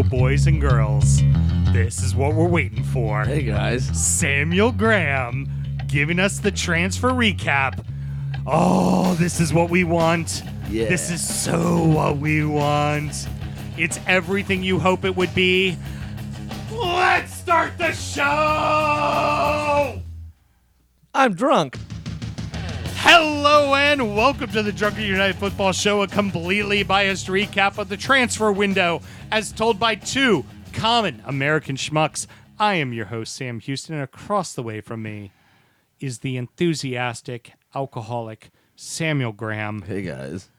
Hello, boys and girls. This is what we're waiting for. Hey, guys. Samuel Graham giving us the transfer recap. Oh, this is what we want. Yeah. This is so what we want. It's everything you hope it would be. Let's start the show! I'm drunk. Hello and welcome to the Drunken United Football Show, a completely biased recap of the transfer window as told by two common American schmucks. I am your host, Sam Houston, and across the way from me is the enthusiastic, alcoholic Samuel Graham. Hey, guys.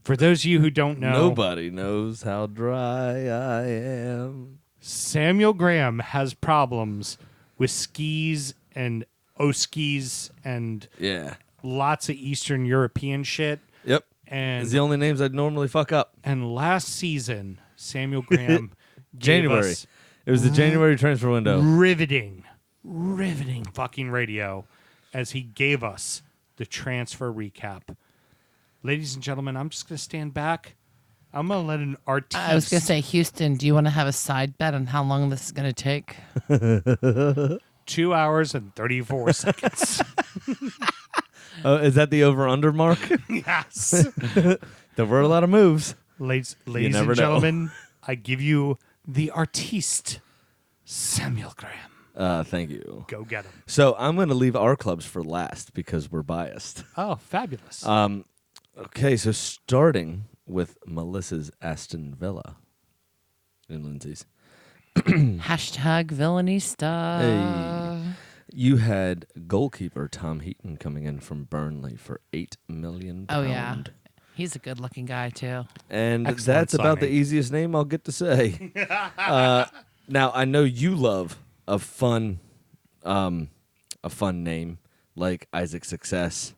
For those of you who don't know, Nobody knows how dry I am. Samuel Graham has problems with skis and oskis and Yeah. lots of Eastern European shit. Yep. And It's the only names I'd normally fuck up. And last season, Samuel Graham gave January. us It was the January transfer window. riveting fucking radio as he gave us the transfer recap. Ladies and gentlemen, I'm just going to stand back. I'm going to let an artiste... I was going to say, Houston, do you want to have a side bet on how long this is going to take? 2 hours and 34 seconds. Is that the over-under mark? Yes. There were a lot of moves. Ladies never and know. gentlemen, I give you the artiste, Samuel Graham. Thank you. Go get him. So I'm going to leave our clubs for last because we're biased. Oh, fabulous. Okay, so starting with Melissa's Aston Villa and Lindsay's. Hashtag Villanista. Hey. You had goalkeeper Tom Heaton coming in from Burnley for £8 million. Oh, yeah. He's a good-looking guy, too. And Excellent that's about the signing. easiest name I'll get to say. Now, I know you love a fun name like Isaac Success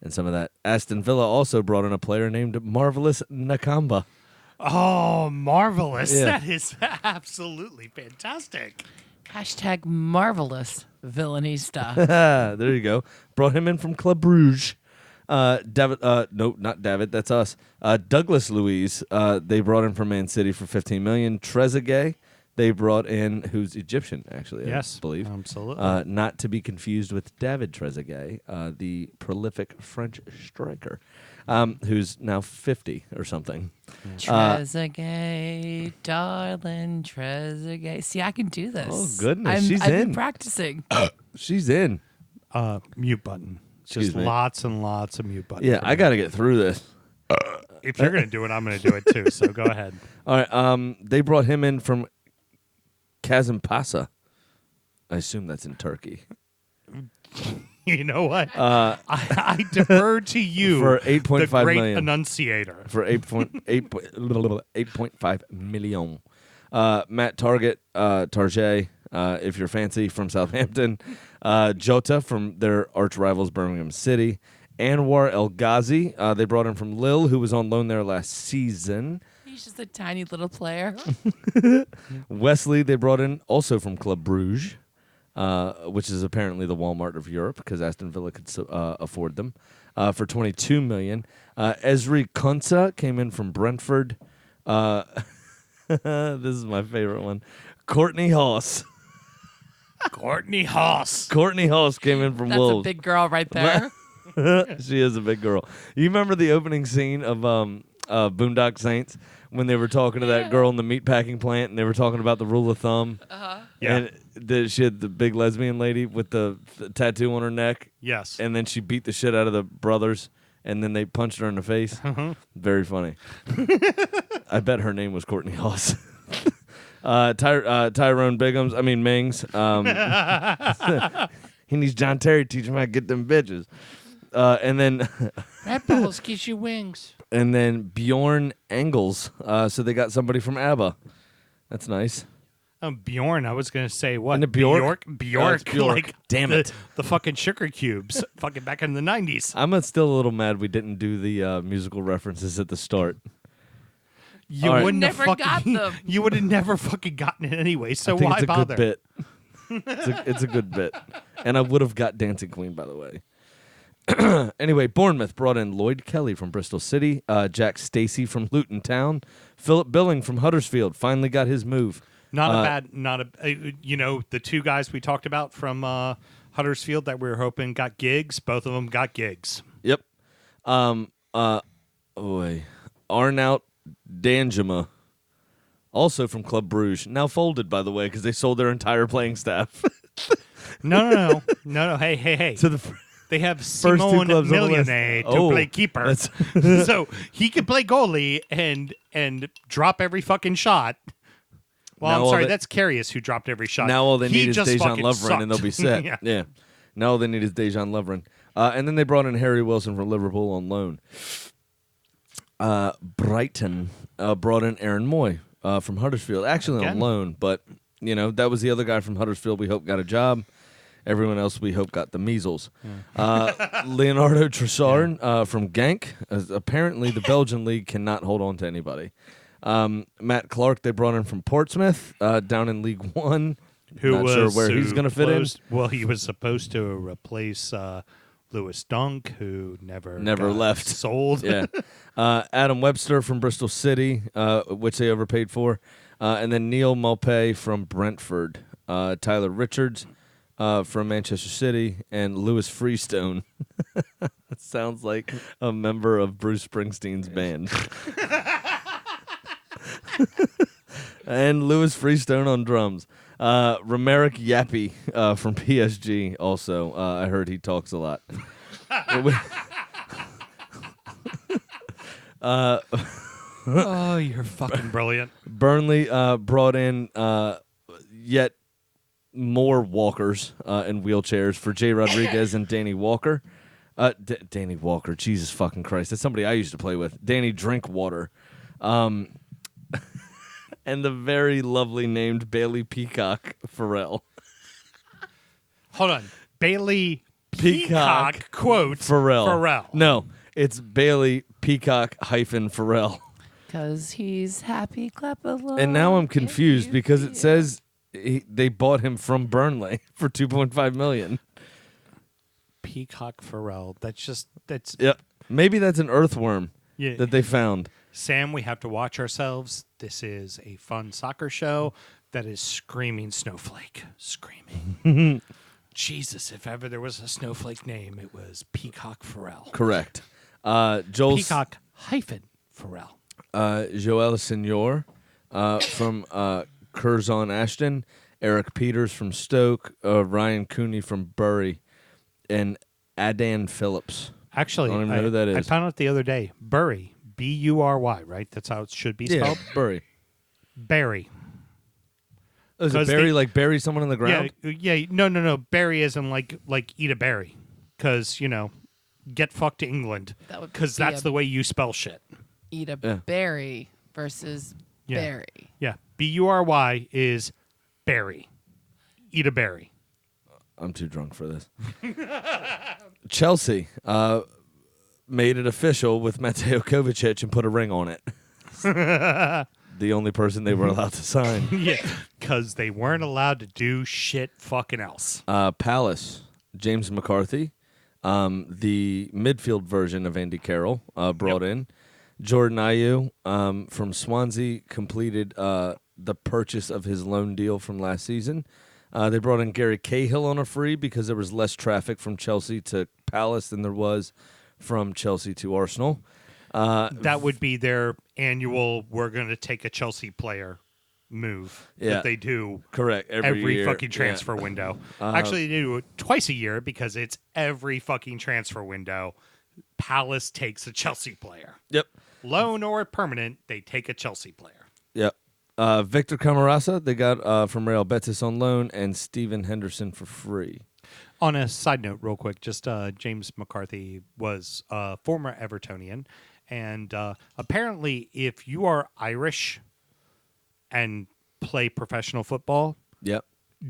and some of that. Aston Villa also brought in a player named Marvelous Nakamba. Oh, marvelous. Yeah. That is absolutely fantastic. Hashtag marvelous Villanista. There you go. Brought him in from Club Bruges. David, no, not David. That's us. Douglas Luiz. They brought in from Man City for $15 million. Trezeguet. They brought in, who's Egyptian, actually, Yes, I believe. absolutely. Not to be confused with David Trezeguet, the prolific French striker, who's now 50 or something. Trezeguet, darling Trezeguet. See, I can do this. Oh, goodness, I've in. been practicing. She's in. Mute button. Excuse Just me. lots and lots of mute buttons. Yeah, I got to get through this. If you're going to do it, I'm going to do it too. So go ahead. All right. They brought him in from Kazimpasa. I assume that's in Turkey. You know what? I defer to you For $8.5 the great million. enunciator. For 8.5 million. Matt Target, if you're fancy, from Southampton. Jota from their arch rivals Birmingham City. Anwar El Ghazi, they brought him from Lille, who was on loan there last season. He's just a tiny little player. Wesley, they brought in also from Club Bruges, which is apparently the Walmart of Europe because Aston Villa could afford them, for $22 million. Esri Konsa came in from Brentford. This is my favorite one. Courtney Hoss. Courtney Hoss. Courtney Hoss came in from That's Wolves. a big girl right there. She is a big girl. You remember the opening scene of Boondock Saints when they were talking to that girl in the meatpacking plant and they were talking about the rule of thumb? Yeah. And she had the big lesbian lady with the tattoo on her neck. Yes. And then she beat the shit out of the brothers and then they punched her in the face. Very funny. I bet her name was Courtney Hoss. Tyrone Mings. He needs John Terry to teach him how to get them bitches. And then Red Bulls gives you wings. and then Bjorn Engels. So they got somebody from ABBA. That's nice. Bjorn, I was going to say what? And the Bjork? Bjork. Oh, it's Bjork. Like Damn it. The fucking sugar cubes. Fucking back in the 90s. I'm still a little mad we didn't do the musical references at the start. You All right. wouldn't Never have got fucking, them. You would have never fucking gotten it anyway, so I think why it's a bother? good bit. It's a good bit. And I would have got Dancing Queen, by the way. Anyway, Bournemouth brought in Lloyd Kelly from Bristol City, Jack Stacey from Luton Town, Philip Billing from Huddersfield. Finally got his move. The two guys we talked about from Huddersfield that we were hoping got gigs. Both of them got gigs. Yep. Arnout Danjuma, also from Club Bruges, now folded, by the way, because they sold their entire playing staff. No. Hey. To the They have two Simone clubs on the list. Millionaire to play keeper. So he can play goalie and drop every fucking shot. Well, Now I'm sorry, all that's Karius who dropped every shot. Now all they He need is just Dejan fucking Lovren, sucked. and they'll be set. Yeah. Now all they need is Dejan Lovren. And then they brought in Harry Wilson from Liverpool on loan. Brighton brought in Aaron Moy from Huddersfield, actually on Again? loan, but that was the other guy from Huddersfield we hope got a job. Everyone else we hope got the measles. Leonardo Trossard from Genk. Apparently the Belgian league cannot hold on to anybody. Matt Clark they brought in from Portsmouth down in League One. Not sure where he's going to fit in. Well, he was supposed to replace Lewis Dunk, who never got left. sold. Yeah. Adam Webster from Bristol City, which they overpaid for. And then Neil Maupay from Brentford. Tyler Richards from Manchester City. And Lewis Freestone. That sounds like a member of Bruce Springsteen's band. And Lewis Freestone on drums. Romeric Yappy from PSG also. I heard he talks a lot. Oh, you're fucking brilliant. Burnley brought in yet more walkers in wheelchairs for Jay Rodriguez and Danny Walker. Danny Walker, Jesus fucking Christ. That's somebody I used to play with. Danny Drinkwater. And the very lovely named Bailey Peacock Farrell. Hold on. Bailey Peacock quote Farrell. No, it's Bailey Peacock - Farrell. Because he's happy, clap along. And now I'm confused because it says they bought him from Burnley for $2.5 million. Peacock Farrell. That's Yep. Maybe that's an earthworm Yeah. that they found. Sam, we have to watch ourselves. This is a fun soccer show that is screaming snowflake. Screaming. Jesus, if ever there was a snowflake name, it was Peacock Farrell. Correct. Joel Peacock Farrell. Joel Senor from Curzon Ashton, Eric Peters from Stoke, Ryan Cooney from Bury, and Adan Phillips. Actually, I don't even know who that is. I found out the other day. Bury. Bury, right? That's how it should be spelled? Yeah, Bury. Barry. Oh, is it Barry, like bury someone in the ground? Yeah. No. Berry isn't like eat a berry. Because, get fucked to England. Because that's the way you spell shit. Eat a berry versus berry. Yeah. Bury is berry. Eat a berry. I'm too drunk for this. Chelsea made it official with Mateo Kovacic and put a ring on it. The only person they were allowed to sign. Yeah, because they weren't allowed to do shit fucking else. Palace, James McCarthy, the midfield version of Andy Carroll, brought in. Jordan Ayew from Swansea completed the purchase of his loan deal from last season. They brought in Gary Cahill on a free because there was less traffic from Chelsea to Palace than there was from Chelsea to Arsenal. That would be their annual, we're going to take a Chelsea player move that they do. Correct. Every year. Fucking transfer window. Actually, they do it twice a year because it's every fucking transfer window. Palace takes a Chelsea player. Yep. Loan or permanent, they take a Chelsea player. Yep. Victor Camarasa, they got from Real Betis on loan, and Steven Henderson for free. On a side note, real quick, just James McCarthy was a former Evertonian, and apparently if you are Irish and play professional football, Yep.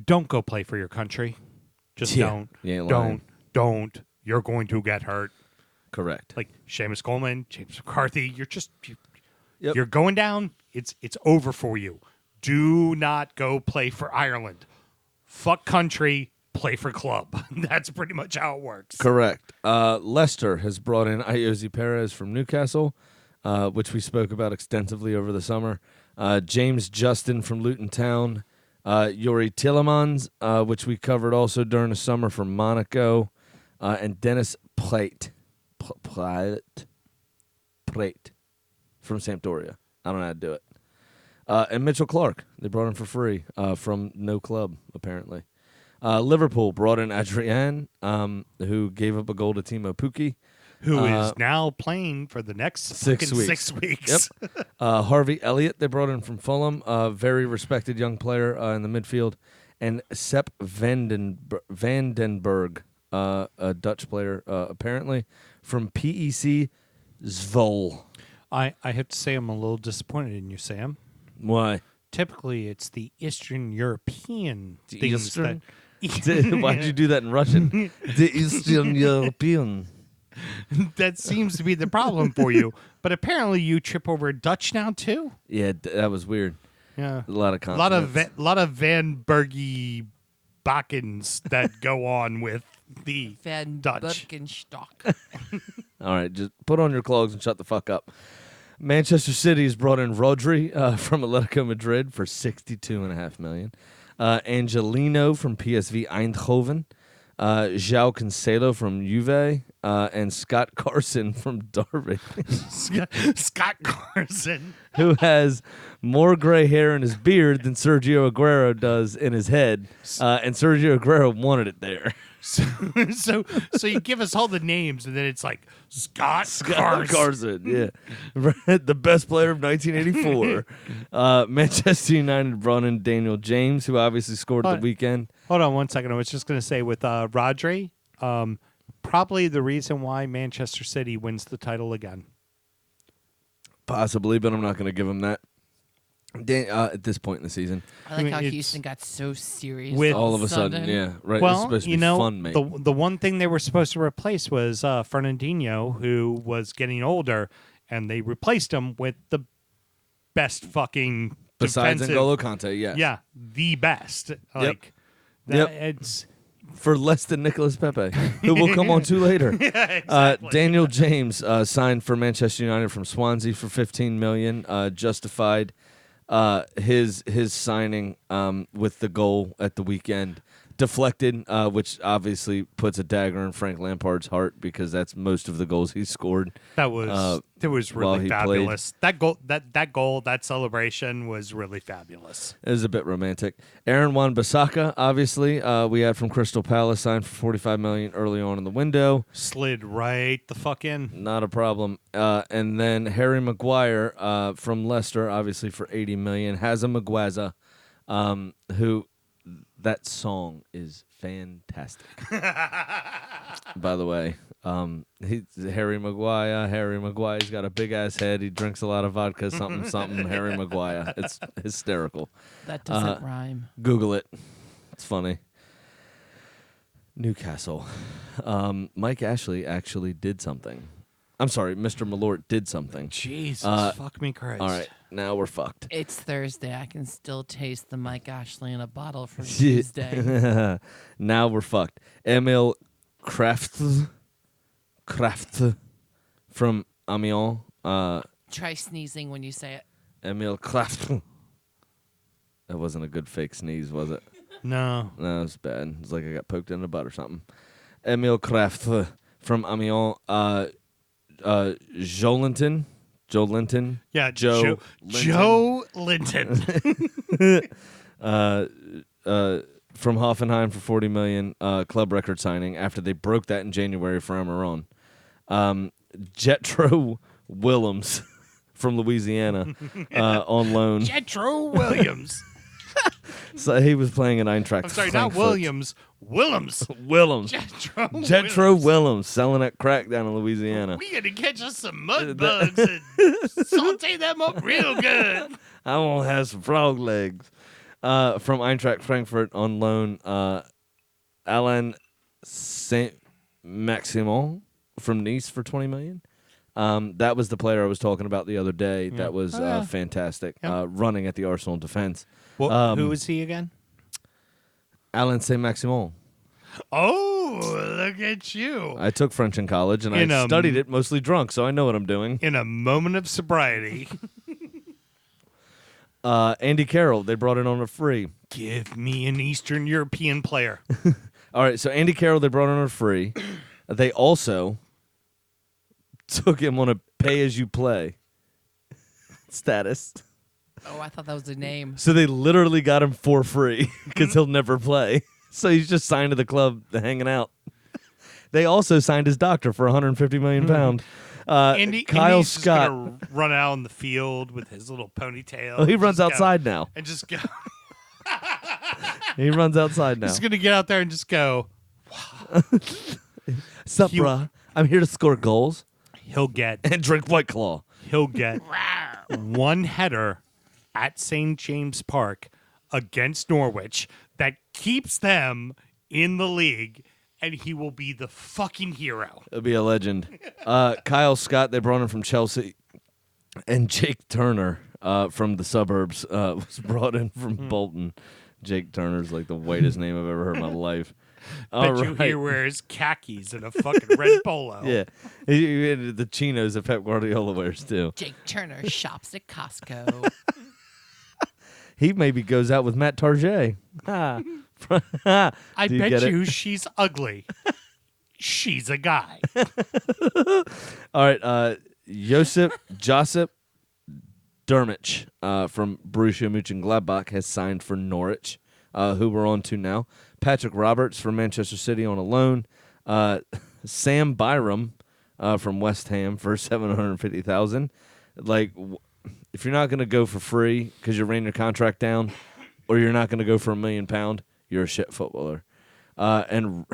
don't go play for your country. Just don't. You ain't lying. Don't. You're going to get hurt. Correct. Like Seamus Coleman, James McCarthy, Yep. you're going down. It's over for you. Do not go play for Ireland. Fuck country. play for club. That's pretty much how it works. Correct. Leicester has brought in Ayoze Perez from Newcastle, which we spoke about extensively over the summer. James Justin from Luton Town. Yuri Tillemans, which we covered also during the summer from Monaco. And Dennis Plate from Sampdoria. I don't know how to do it. And Mitchell Clark, they brought him for free from no club, apparently. Liverpool brought in Adrian, who gave up a goal to Timo Pukki. Who is now playing for the next 6 weeks. 6 weeks. Yep. Harvey Elliott, they brought in from Fulham, a very respected young player in the midfield. And Sepp Vandenberg, a Dutch player, apparently, from PEC Zwolle. I have to say I'm a little disappointed in you, Sam. Why? Typically, it's the Eastern European The things Eastern? that Why'd you do that in Russian? The Eastern European. that seems to be the problem for you. But apparently, you trip over Dutch now too. Yeah, that was weird. Yeah, A lot of a lot of consonants. lot of Van Bergy Bakkens that go on with the Van Dutch. Birkenstock. All right, just put on your clogs and shut the fuck up. Manchester City has brought in Rodri from Atletico Madrid for $62.5 million. Angelino from PSV Eindhoven. João Cancelo from Juve. And Scott Carson from Derby, Scott Carson. who has more gray hair in his beard than Sergio Aguero does in his head. And Sergio Aguero wanted it there. So you give us all the names, and then it's like Scott Carson, yeah. The best player of 1984. Manchester United brought in Daniel James, who obviously scored at the weekend. Hold on 1 second. I was just going to say with Rodri, probably the reason why Manchester City wins the title again. Possibly, but I'm not going to give him that. At this point in the season. I like mean, how it's- Houston got so serious With- All of a sudden, yeah. Right, it's Well, supposed to you be know, fun, mate. the one thing they were supposed to replace was Fernandinho, who was getting older, and they replaced him with the best fucking Besides defensive. N'Golo Kante, yes. Yeah, the best. Like, Yep. It's For less than Nicolas Pepe, who we'll come on to later. exactly. Daniel James signed for Manchester United from Swansea for $15 million. Justified his signing with the goal at the weekend. Deflected, which obviously puts a dagger in Frank Lampard's heart because that's most of the goals he scored. That was while really he fabulous. That goal, that celebration was really fabulous. It was a bit romantic. Aaron Wan-Bissaka, obviously, we had from Crystal Palace, signed for $45 million early on in the window. Slid right the fuck in. Not a problem. And then Harry Maguire from Leicester, obviously for $80 million. Hazza Maguaza, who that song is fantastic. By the way, he's Harry Maguire. Harry Maguire's got a big ass head. He drinks a lot of vodka. Something. Harry Maguire. It's hysterical. That doesn't rhyme. Google it. It's funny. Newcastle. Mike Ashley actually did something. I'm sorry, Mr. Malort did something. Jesus, fuck me Christ. All right, now we're fucked. It's Thursday. I can still taste the Mike Ashley in a bottle from Tuesday. Now we're fucked. Emil Kraft from Amiens. Try sneezing when you say it. Emil Kraft. That wasn't a good fake sneeze, was it? No. No, it was bad. It's like I got poked in the butt or something. Emil Kraft from Amiens. Joe Linton. Yeah, Joe Linton. From Hoffenheim for $40 million, club record signing after they broke that in January for Amaron. Jetro Willems from Louisiana on loan. Jetro Williams. So he was playing in Eintracht. I'm sorry, not Frankfurt. Williams. Willems. Willems. Jetro Willems selling that crack down in Louisiana. We gotta catch us some mud bugs and saute them up real good. I want to have some frog legs. From Eintracht Frankfurt on loan, Alain Saint-Maximin from Nice for $20 million. That was the player I was talking about the other day. Yeah. That was fantastic. Yeah. Running at the Arsenal defense. Well, who is he again? Alain Saint-Maximin. Oh, look at you. I took French in college, and In I a studied it mostly drunk, so I know what I'm doing. In a moment of sobriety. Andy Carroll, they brought in on a free. Give me an Eastern European player. All right, so Andy Carroll, they brought in on a free. They also took him on a pay-as-you-play status. Oh, I thought that was the name. So they literally got him for free because he'll never play. So he's just signed to the club, hanging out. They also signed his doctor for £150 million. Kyle Andy's Scott. just gonna run out on the field with his little ponytail. Oh, he runs Just go- outside now. and just go. He runs outside now. He's gonna get out there and just go. Sup, He- bruh? I'm here to score goals He'll get and drink White Claw. one header at St. James Park against Norwich that keeps them in the league, and he will be the fucking hero. He'll be a legend. Kyle Scott, they brought him from Chelsea. And Jake Turner from the suburbs was brought in from Bolton. Jake Turner's like the whitest name I've ever heard in my life. All Bet you right. he wears khakis and a fucking red polo. Yeah. He had the chinos that Pep Guardiola wears too. Jake Turner shops at Costco. He maybe goes out with Matt Tarjay. I Do you bet get it? you she's ugly. She's a guy. All right. Josip Dermich from Borussia Mönchengladbach has signed for Norwich, who we're on to now. Patrick Roberts from Manchester City on a loan. Sam Byram from West Ham for $750,000. Like, if you're not going to go for free because you ran your contract down, or you're not going to go for £1 million, you're a shit footballer. And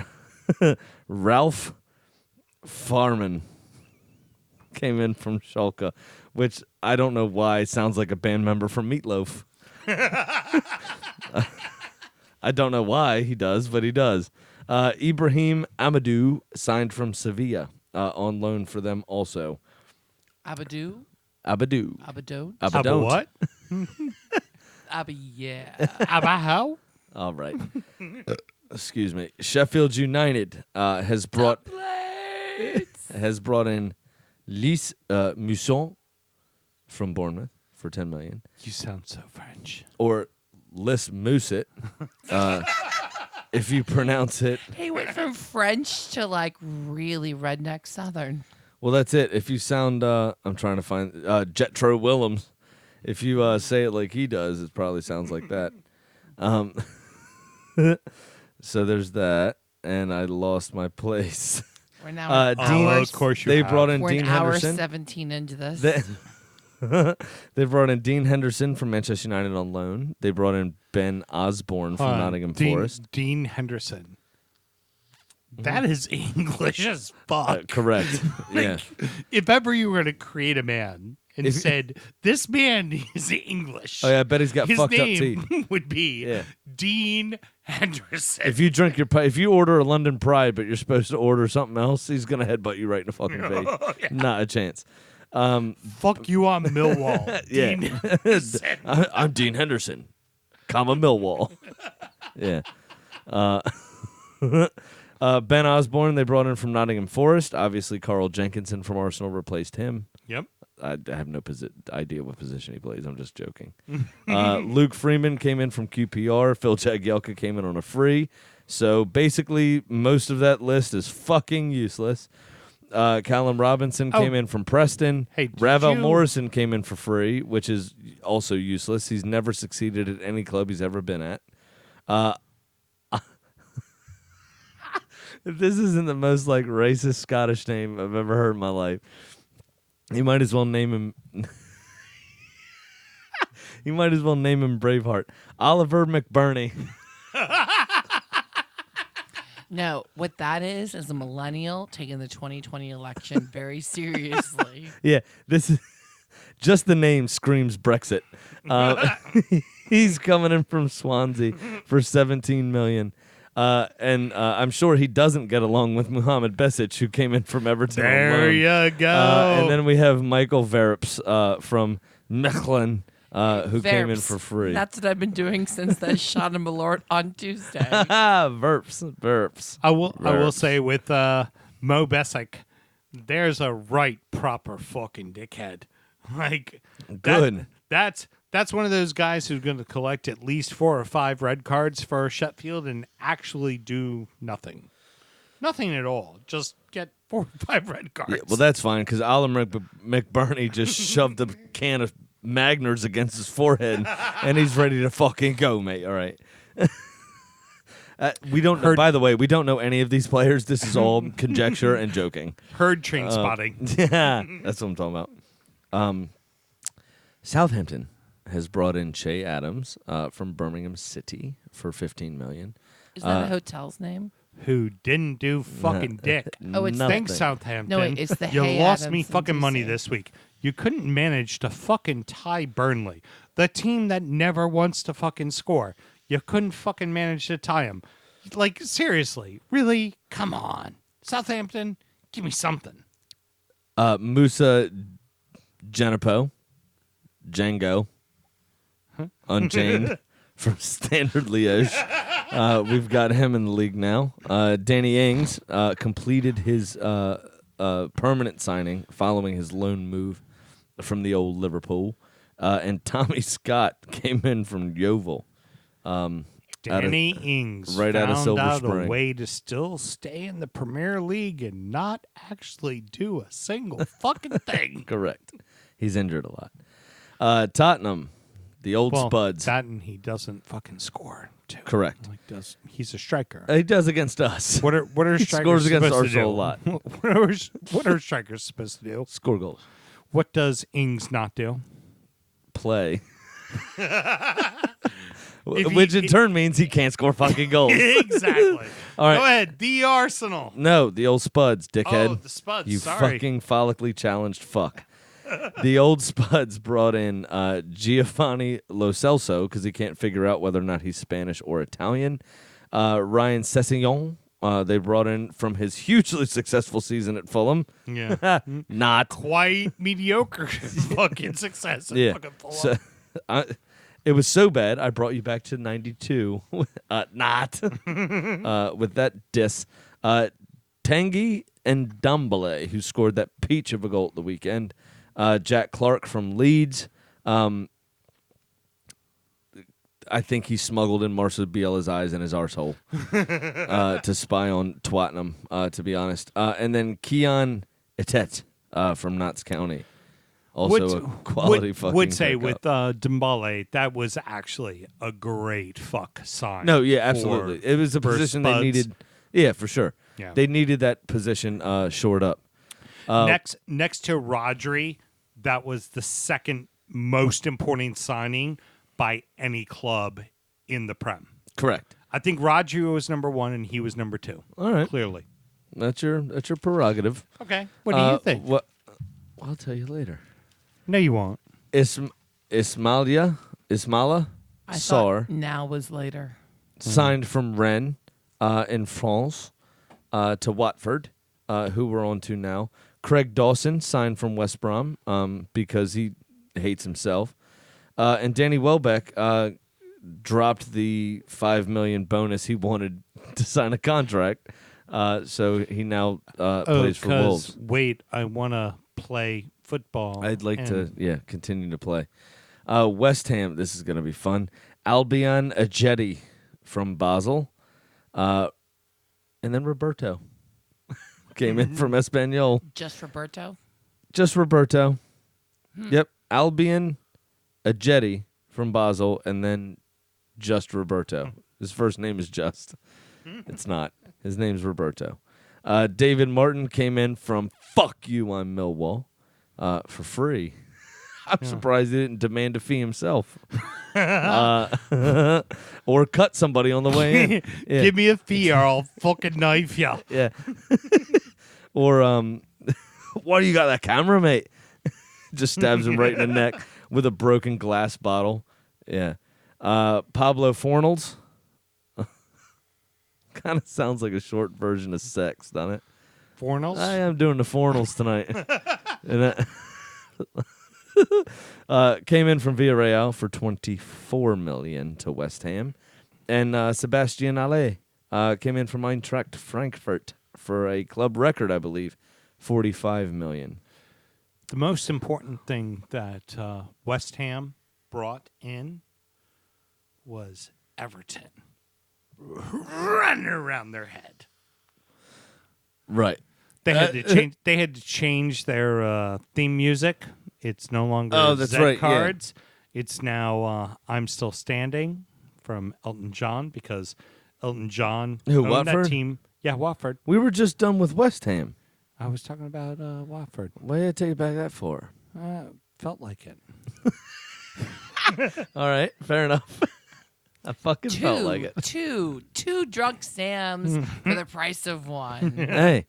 Ralph Farman came in from Schalke, which I don't know why sounds like a band member from Meatloaf. I don't know why he does, but he does. Ibrahim Amadou signed from Sevilla on loan for them also. Abadou? Abadou. Abadou? Abadou. What? Yeah. About how? All right. Excuse me. Sheffield United has brought in Lys Mousson from Bournemouth for $10 million. You sound so French. Or Lys Mousset, if you pronounce it. He went from French to like really redneck Southern. Well, that's it. If you sound, I'm trying to find Jetro Willems. If you say it like he does, it probably sounds like that. So there's that, and I lost my place. We're now Dean, of course you they have. brought in we're Dean an hour Henderson. 17 into this. They brought in Dean Henderson from Manchester United on loan. They brought in Ben Osborne from Nottingham Forest. Dean Henderson. That is English as fuck. Correct. Yeah. If ever you were to create a man and said, this man is English. Oh yeah, I bet he's got his fucked up name teeth. would be Yeah. Dean Henderson. If you drink if you order a London Pride, but you're supposed to order something else, he's gonna headbutt you right in the fucking face. Not a chance. Fuck you on Millwall. Yeah. Dean Henderson. I'm Dean Henderson, comma Millwall. Yeah. Ben Osborne they brought in from Nottingham Forest. Obviously, Carl Jenkinson from Arsenal replaced him. Yep. I have no idea what position he plays. I'm just joking. Luke Freeman came in from QPR. Phil Jagielka came in on a free. So basically, most of that list is fucking useless. Callum Robinson came in from Preston. Hey, did Ravel you- Morrison came in for free, which is also useless. He's never succeeded at any club he's ever been at. If this isn't the most like racist Scottish name I've ever heard in my life, you might as well name him. You might as well name him Braveheart. Oliver McBurney. No, what that is a millennial taking the 2020 election very seriously. Yeah, this is just the name screams Brexit. He's coming in from Swansea for $17 million. And I'm sure he doesn't get along with Muhammad Besic, who came in from Everton. on There loan. you go. And then we have Michael Verrips from Mechelen who came in Verps. for free. That's what I've been doing since that shot of Malort on Tuesday. Verps. I will Verps. say with Mo Besic, there's a right proper fucking dickhead. Like Good. That's one of those guys who's going to collect at least 4 or 5 red cards for Sheffield and actually do nothing. Nothing at all. Just get 4 or 5 red cards. Yeah, well, that's fine because Alan McBurney just shoved a can of Magners against his forehead, and he's ready to fucking go, mate. All right. We don't know, by the way, we don't know any of these players. This is all conjecture and joking. Heard train spotting. Yeah, that's what I'm talking about. Southampton has brought in Che Adams from Birmingham City for $15 million. Is that a hotel's name? Who didn't do fucking dick. Oh, it's Nothing. Thanks, Southampton. No, wait, it's the You Hay lost Adams me from fucking money DC. this week. You couldn't manage to fucking tie Burnley, the team that never wants to fucking score. You couldn't fucking manage to tie them. Like, seriously, really? Come on. Southampton, give me something. Musa Django, Unchained from Standard Liège. We've got him in the league now. Danny Ings completed his permanent signing following his loan move from the old Liverpool. And Tommy Scott came in from Yeovil. Danny Ings right out of Silver found out Spring. a way to still stay in the Premier League and not actually do a single fucking thing. Correct. He's injured a lot. Tottenham, the old Spuds. That and he doesn't fucking score too. Correct. Like he's a striker. He does against us. What are He strikers scores against supposed to Arsenal do? a lot. What are strikers supposed to do? Score goals. What does Ings not do? Play. If he- Which in turn means he can't score fucking goals. Exactly. All right. Go ahead. The Arsenal. No, the old Spuds, dickhead. Oh, the Spuds. You Sorry. fucking follically challenged fuck. The old Spuds brought in Giovanni Lo Celso because he can't figure out whether or not he's Spanish or Italian. Ryan Sessegnon, they brought in from his hugely successful season at Fulham. Yeah. Not. Quite mediocre fucking success. At Yeah. Fucking Fulham. So, it was so bad, I brought you back to 92. Not. With that diss. Tanguy and Dumbele, who scored that peach of a goal at the weekend. Jack Clark from Leeds. I think he smuggled in Marcel Bielsa's eyes in his arsehole to spy on Twattenham, to be honest. And then Keon Etet from Notts County. Also a quality fucking would say pickup. with Dembele, that was actually a great fuck sign. No, yeah, absolutely. It was a for position they Spuds. needed. Yeah, for sure. Yeah. They needed that position shored up. Next to Rodri, that was the second most important signing by any club in the Prem. Correct. I think Rodri was number 1 and he was number 2. All right. Clearly. That's your prerogative. Okay. What do you think? What? I'll tell you later. No, you won't. Ismaila I Sarr thought now was later. signed from Rennes in France to Watford, who we're on to now. Craig Dawson signed from West Brom because he hates himself. And Danny Welbeck dropped the $5 million bonus he wanted to sign a contract. So he now plays for Wolves. Wait, I want to play football. I'd like and- to, continue to play. West Ham, this is going to be fun. Albion Ajeti from Basel. And then Roberto came in from Espanyol. Just Roberto? Just Roberto. Yep. Albion Ajeti from Basel, and then just Roberto. His first name is Just. It's not. His name's Roberto. David Martin came in from Fuck You on Millwall for free. I'm surprised he didn't demand a fee himself. Or cut somebody on the way in. Yeah. Give me a fee or I'll fucking knife ya. Yeah. Or, why do you got that camera, mate? Just stabs him right in the neck with a broken glass bottle. Yeah. Pablo Fornals. Kind of sounds like a short version of sex, doesn't it? Fornals? I am doing the Fornals tonight. And Came in from Villarreal for $24 million to West Ham. And Sebastian Haller came in from Eintracht Frankfurt for a club record, I believe, $45 million. The most important thing that West Ham brought in was Everton running around their head. Right. They had to change. They had to change their theme music. It's no longer that's Zed right, yeah. Cards. It's now "I'm Still Standing" from Elton John, because Elton John Who, owned that Watford? team. Yeah, Watford. We were just done with West Ham. I was talking about Watford. Why did I take it back that for? Felt like it. All right, fair enough. I fucking felt like it. Two drunk Sams for the price of one. Hey,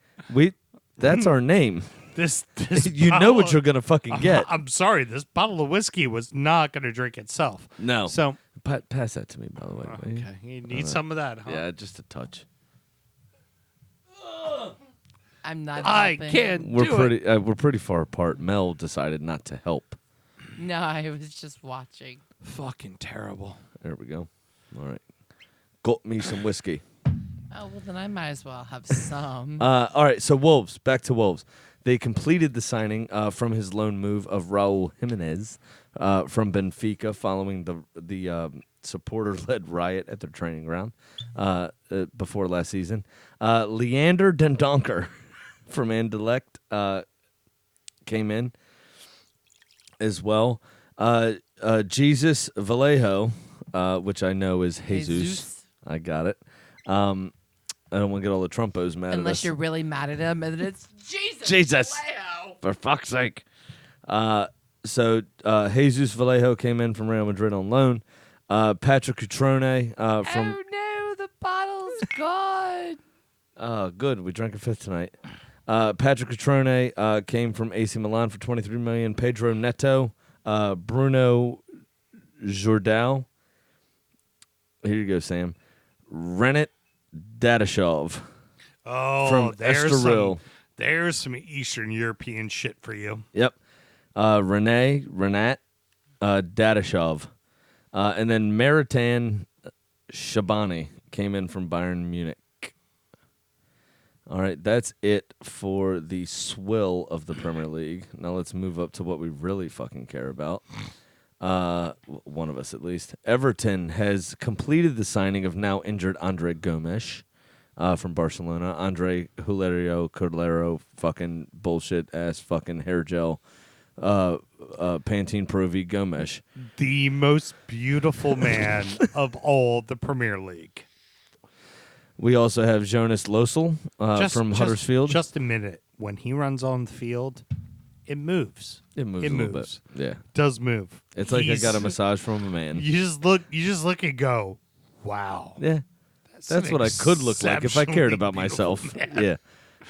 that's our name. This You know what you're gonna fucking get. I'm sorry. This bottle of whiskey was not going to drink itself. No. So Pass that to me, by the way. will you? okay, you need some of that, huh? Yeah, just a touch. I'm not. I helping. can't. We're pretty far apart. Mel decided not to help. No, I was just watching. Fucking terrible. There we go. All right, got me some whiskey. Oh well, then I might as well have some. All right, so Wolves. Back to Wolves. They completed the signing from his loan move of Raul Jimenez from Benfica following the supporter-led riot at their training ground before last season. Leander Dendoncker from Anderlecht came in as well. Jesus Vallejo, which I know is Jesus. I got it. I don't want to get all the Trumpos mad at us. Unless you're really mad at him, and then it's Jesus. Vallejo. For fuck's sake. So Jesus Vallejo came in from Real Madrid on loan. Patrick Cutrone from... Oh no, the bottle's gone. Oh, good. We drank a fifth tonight. Patrick Cutrone came from AC Milan for $23 million. Pedro Neto. Bruno Jordao. Here you go, Sam. Renat Dadashov. Oh, from Estoril. There's some Eastern European shit for you. Yep. Renat Dadashov. And then Maritan Shabani came in from Bayern Munich. All right, that's it for the swill of the Premier League. Now let's move up to what we really fucking care about. One of us at least. Everton has completed the signing of now injured Andre Gomes from Barcelona. Andre Hilario Cordero, fucking bullshit ass fucking hair gel. Pantene Pro V Gomes. The most beautiful man of all the Premier League. We also have Jonas Losel from Huddersfield. Just a minute. When he runs on the field, it moves. It moves a little bit. Yeah. Does move. It's like I got a massage from a man. You just look and go, wow. Yeah. That's what I could look like if I cared about myself. Yeah.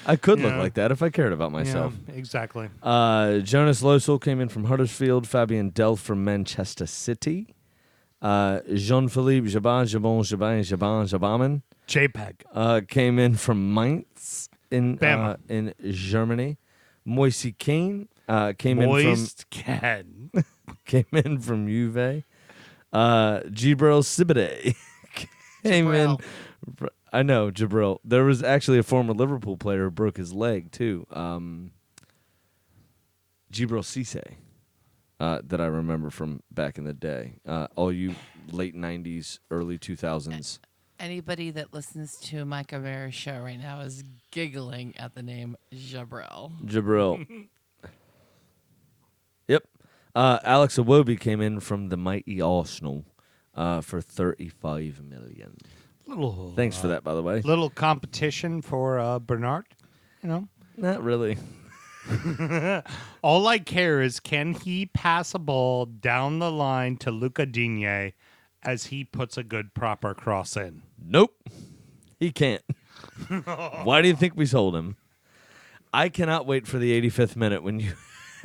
I could look like that if I cared about myself. Yeah, exactly. Jonas Losel came in from Huddersfield. Fabian Delph from Manchester City. Jean-Philippe Jabaman JPEG. came in from Mainz in Germany. Moise Kean came in from Juve. Gibril Sibide came in. I know, Gibril. There was actually a former Liverpool player who broke his leg, too. Gibril Cisse, that I remember from back in the day. All you late 90s, early 2000s. Anybody that listens to Mike Rivera's show right now is giggling at the name Gibril. Yep. Alex Iwobi came in from the mighty Arsenal for $35 million. Thanks for that, by the way. Little competition for Bernard, you know? Not really. All I care is, can he pass a ball down the line to Luca Digne as he puts a good proper cross in? Nope. He can't. Why do you think we sold him? I cannot wait for the 85th minute when you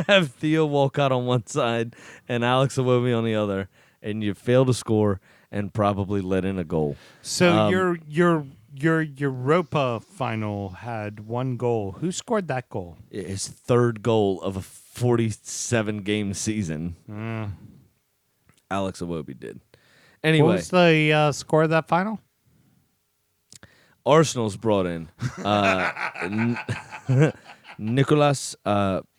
have Theo Walcott on one side and Alex Iwobi on the other, and you fail to score and probably let in a goal. So Your Europa final had one goal. Who scored that goal? His third goal of a 47-game season. Alex Iwobi did. Anyway, What was the score of that final? Arsenal's brought in Nicolas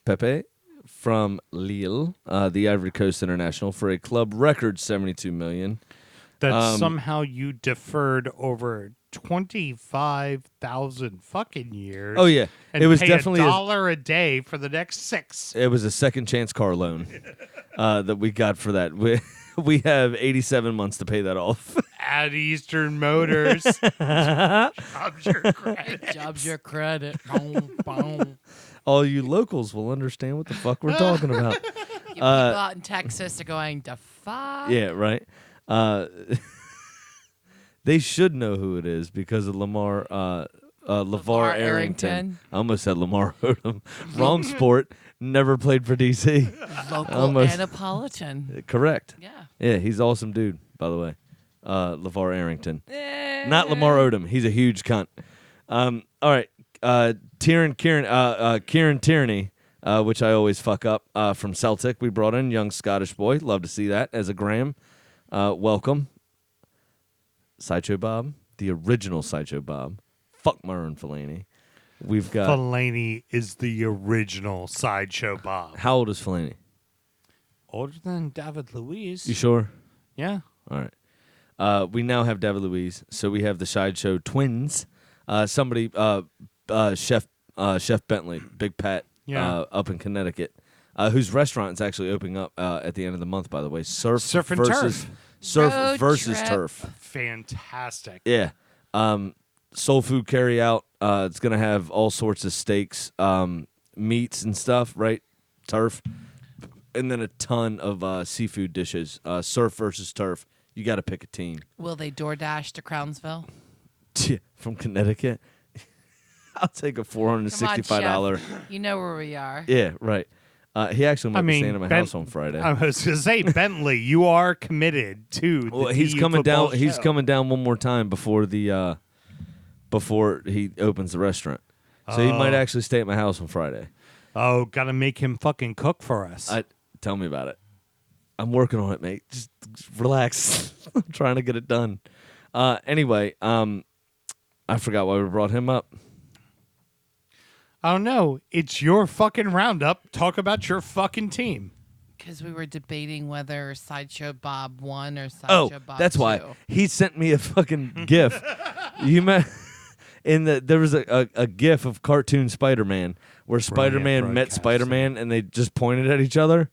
Pepe from Lille, the Ivory Coast International, for a club record $72 million. That somehow you deferred over 25,000 fucking years. Oh yeah, and it was pay definitely $1 a day for the next 6. It was a second chance car loan that we got for that. We have 87 months to pay that off. At Eastern Motors. Jobs your credit. Jobs your credit. Boom, boom. All you locals will understand what the fuck we're talking about. You people out in Texas are going to fuck. Yeah, right. They should know who it is because of LeVar Arrington. I almost said Lamar Odom. Wrong sport. Never played for DC. Local Annapolitan. Correct. Yeah. Yeah, he's an awesome dude, by the way. LeVar Arrington. Not Lamar Odom. He's a huge cunt. All right. Kieran Tierney, which I always fuck up, from Celtic. We brought in young Scottish boy. Love to see that as a Graham. Welcome. Sideshow Bob, the original Sideshow Bob. Fuck Myron Fellaini. We've got Fellaini is the original Sideshow Bob. How old is Fellaini? Older than David Luiz. You sure? Yeah. All right. We now have David Luiz, so we have the Sideshow twins. Chef Bentley, Big Pat, up in Connecticut, whose restaurant is actually opening up at the end of the month. By the way, Surf and versus Turf. Surf Road versus trip. Turf. Fantastic. Yeah. Soul food carry out. It's gonna have all sorts of steaks, meats and stuff. Right, Turf, and then a ton of seafood dishes. Surf versus Turf. You got to pick a team. Will they DoorDash to Crownsville? From Connecticut. I'll take a $465. You know where we are. Yeah, right. He actually might be staying at my house on Friday. I was going to say, Bentley, you are committed to the he's DU coming down. football He's show. coming down one more time before he opens the restaurant. So he might actually stay at my house on Friday. Oh, got to make him fucking cook for us. Tell me about it. I'm working on it, mate. Just relax. I'm trying to get it done. Anyway, I forgot why we brought him up. I don't know. It's your fucking roundup. Talk about your fucking team. Because we were debating whether Sideshow Bob 1 or Sideshow Bob 2. That's why. He sent me a fucking GIF. You met there was a GIF of cartoon Spider-Man where Spider-Man met Spider-Man and they just pointed at each other.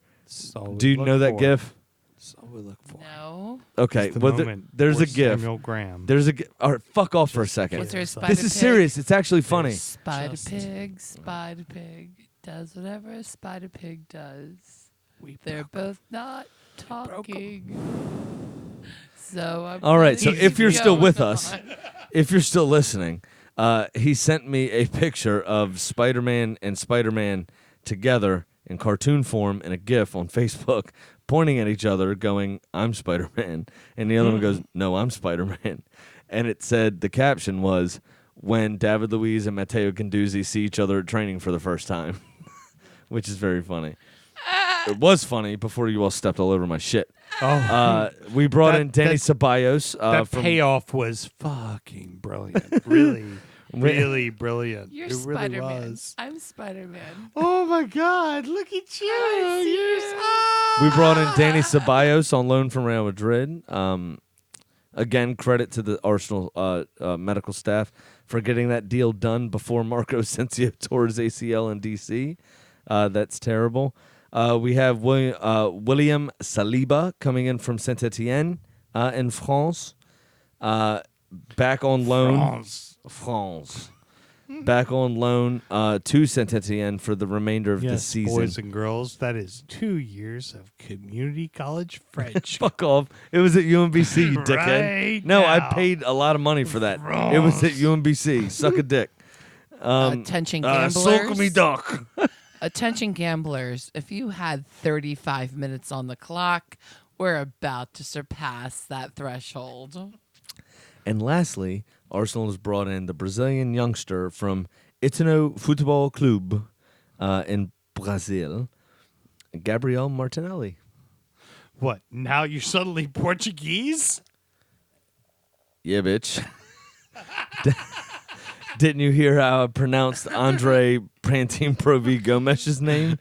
Do you know that GIF? That's all we look for. No. Okay, The well, moment there's a for GIF. Samuel Graham. There's a GIF. All right, fuck off for a second. Was there a Spider This is Pig? serious. It's actually funny. Spider Pig does whatever a Spider Pig does. They're both not talking. So I'm All right, so gonna if you're keep still going with us, on. if you're still listening, he sent me a picture of Spider-Man and Spider-Man together in cartoon form in a GIF on Facebook, pointing at each other, going, "I'm Spider-Man," and the other one goes, "No, I'm Spider-Man," and it said the caption was, "When David Luiz and Matteo Ganduzzi see each other at training for the first time," which is very funny. It was funny before you all stepped all over my shit. We brought in Danny Ceballos. That from payoff was fucking brilliant. Really, really brilliant. You're it really Spider-Man. was. I'm Spider-Man. Oh my God! Look at you. We brought in Danny Ceballos on loan from Real Madrid. Again, credit to the Arsenal medical staff for getting that deal done before Marco Asensio tore his ACL in DC. That's terrible. We have William Saliba coming in from Saint Etienne in France. Back on loan. France. Back on loan to Saint Etienne for the remainder of the season. Boys and girls, that is 2 years of community college French. Fuck off. It was at UMBC, you dickhead. Right No, I now. paid a lot of money for that. It was at UMBC. Suck a dick. Attention gamblers. Suck me duck. Attention gamblers. If you had 35 minutes on the clock, we're about to surpass that threshold. And lastly, Arsenal has brought in the Brazilian youngster from Itino Futebol Clube in Brazil, Gabriel Martinelli. What? Now you're suddenly Portuguese? Yeah, bitch. Didn't you hear how I pronounced Andre Prantin Provi Gomez's name?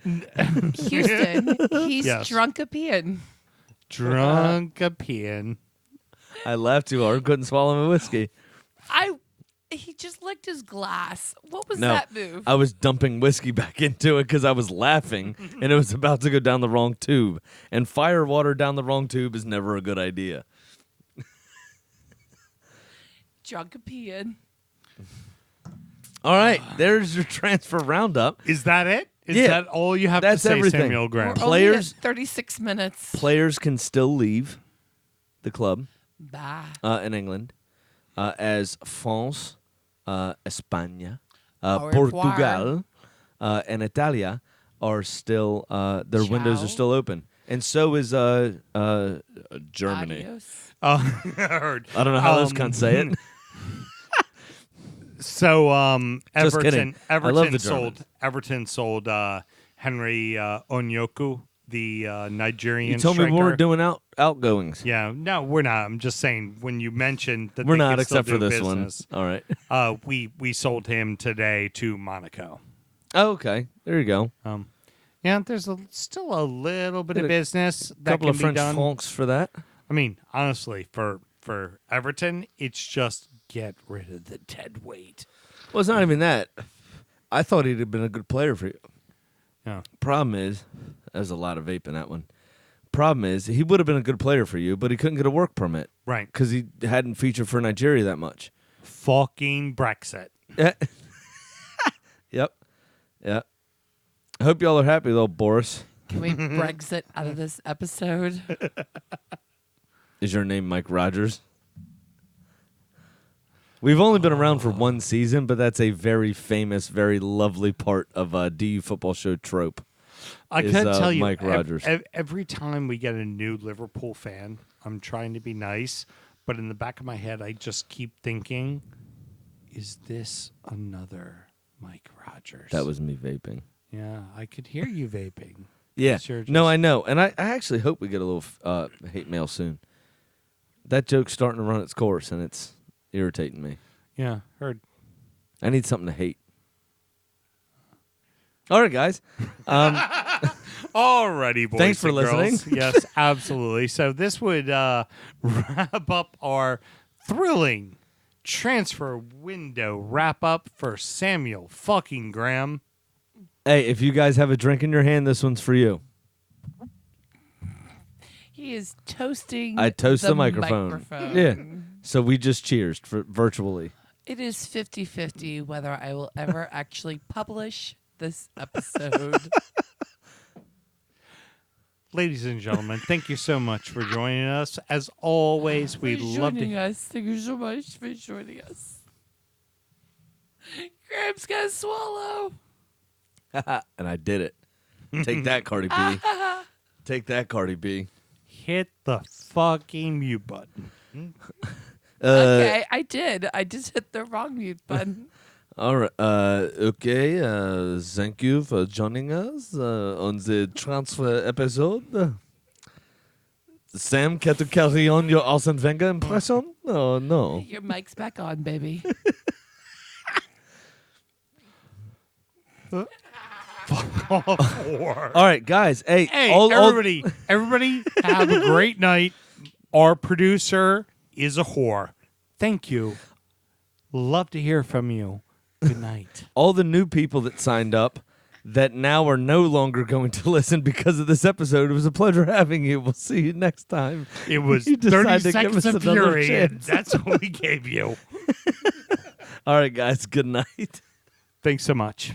Houston, he's Yes. Drunken. Drunken. I laughed too hard, couldn't swallow my whiskey. He just licked his glass. What was No, that move? I was dumping whiskey back into it because I was laughing and it was about to go down the wrong tube. And fire water down the wrong tube is never a good idea. Drunken. All right, there's your transfer roundup. Is that it? Is Yeah, that all you have that's to say, everything. Samuel Graham? We're only Players- at 36 minutes. Players can still leave the club Bye. in England as France, España, Au revoir. Portugal, and Italia are still their windows Ciao. are still open, and so is Germany. Adios. I heard. I don't know how those cunts say it. So Just kidding. I love the Everton sold Henry Onyoku, the Nigerian You told striker. me we weren't doing outgoings. Yeah, no, we're not. I'm just saying when you mentioned that We're they not, could still except for do this business, one. All right. we sold him today to Monaco. Oh, okay. There you go. Yeah, there's still a little bit Get of a business that Couple can of be French done. francs for that. I mean, honestly, for Everton, it's just get rid of the dead weight. Well, it's not even that. I thought he'd have been a good player for you. Yeah. Problem is, there's a lot of vape in that one. Problem is, he would have been a good player for you, but he couldn't get a work permit Right. because he hadn't featured for Nigeria that much. Fucking Brexit. Yep. Yep. I hope y'all are happy, though, Boris. Can we Brexit out of this episode? Is your name Mike Rogers? We've only been around for one season, but that's a very famous, very lovely part of DU Football Show trope. I is, can't tell you, Mike Rogers. every time we get a new Liverpool fan, I'm trying to be nice, but in the back of my head, I just keep thinking, is this another Mike Rogers? That was me vaping. Yeah, I could hear you vaping. Yeah. You're No, just- I know. And I actually hope we get a little hate mail soon. That joke's starting to run its course, and it's irritating me. Yeah, heard. I need something to hate. All right, guys. Alrighty, boys. Thanks for and girls. listening. Yes, absolutely. So this would wrap up our thrilling transfer window wrap up for Samuel fucking Graham. Hey, if you guys have a drink in your hand, this one's for you. He is toasting. I toast the microphone. Yeah. So we just cheersed for virtually. It is 50-50 whether I will ever actually publish this episode. Ladies and gentlemen, thank you so much for joining us. As always, we'd love joining to. us. Thank you so much for joining us. Graham's gonna swallow. And I did it. Take that, Cardi B. Take that, Cardi B. Hit the fucking mute button. Okay, I did. I just hit the wrong mute button. All right. Okay. Thank you for joining us on the transfer episode. Sam, can you carry on your Arsene Wenger impression? Oh, no. Your mic's back on, baby. All right, guys. Hey, Hey, all- everybody, have a great night. Our producer is a whore. Thank you. Love to hear from you. Good night. all the new people that signed up that now are no longer going to listen because of this episode. It was a pleasure having you. We'll see you next time. It was You 30 decided to give seconds us of another fury, and chance. that's what we gave you. All right, guys. Good night. Thanks so much.